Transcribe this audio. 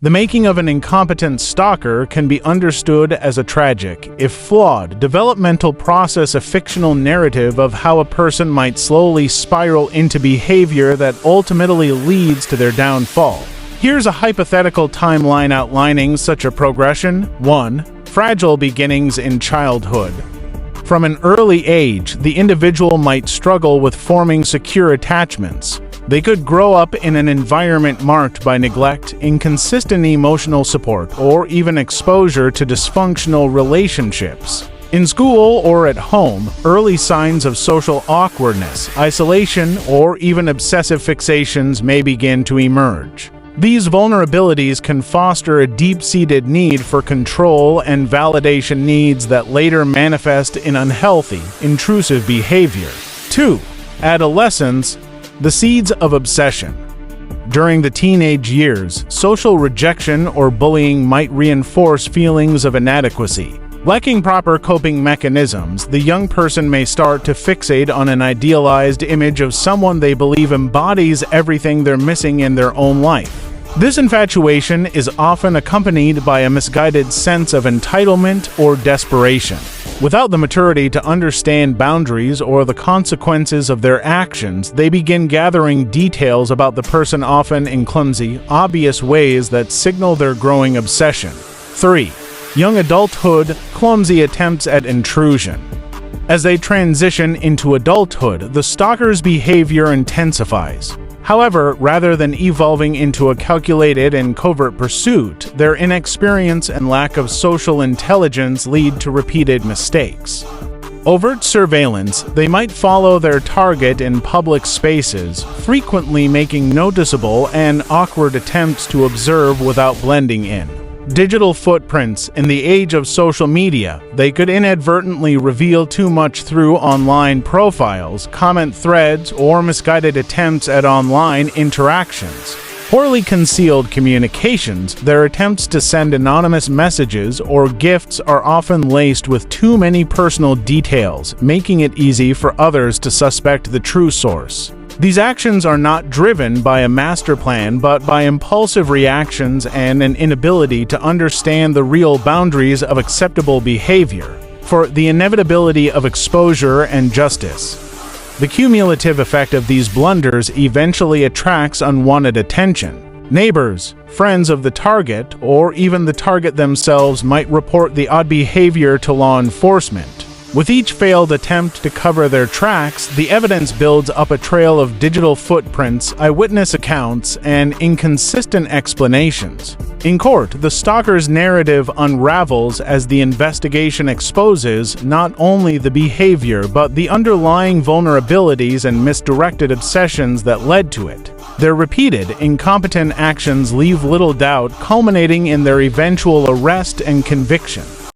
The making of an incompetent stalker can be understood as a tragic, if flawed, developmental process, a fictional narrative of how a person might slowly spiral into behavior that ultimately leads to their downfall. Here's a hypothetical timeline outlining such a progression. 1. Fragile beginnings in childhood. From an early age, the individual might struggle with forming secure attachments. They could grow up in an environment marked by neglect, inconsistent emotional support, or even exposure to dysfunctional relationships. In school or at home, early signs of social awkwardness, isolation, or even obsessive fixations may begin to emerge. These vulnerabilities can foster a deep-seated need for control and validation needs that later manifest in unhealthy, intrusive behavior. 2. Adolescence. The seeds of obsession. During the teenage years, social rejection or bullying might reinforce feelings of inadequacy. Lacking proper coping mechanisms, the young person may start to fixate on an idealized image of someone they believe embodies everything they're missing in their own life. This infatuation is often accompanied by a misguided sense of entitlement or desperation. Without the maturity to understand boundaries or the consequences of their actions, they begin gathering details about the person, often in clumsy, obvious ways that signal their growing obsession. 3. Young adulthood, clumsy attempts at intrusion. As they transition into adulthood, the stalker's behavior intensifies. However, rather than evolving into a calculated and covert pursuit, their inexperience and lack of social intelligence lead to repeated mistakes. Overt surveillance, they might follow their target in public spaces, frequently making noticeable and awkward attempts to observe without blending in. Digital footprints. In the age of social media, they could inadvertently reveal too much through online profiles, comment threads, or misguided attempts at online interactions. Poorly concealed communications. Their attempts to send anonymous messages or gifts are often laced with too many personal details, making it easy for others to suspect the true source. These actions are not driven by a master plan, but by impulsive reactions and an inability to understand the real boundaries of acceptable behavior. For the inevitability of exposure and justice. The cumulative effect of these blunders eventually attracts unwanted attention. Neighbors, friends of the target, or even the target themselves might report the odd behavior to law enforcement. With each failed attempt to cover their tracks, the evidence builds up a trail of digital footprints, eyewitness accounts, and inconsistent explanations. In court, the stalker's narrative unravels as the investigation exposes not only the behavior but the underlying vulnerabilities and misdirected obsessions that led to it. Their repeated, incompetent actions leave little doubt, culminating in their eventual arrest and conviction.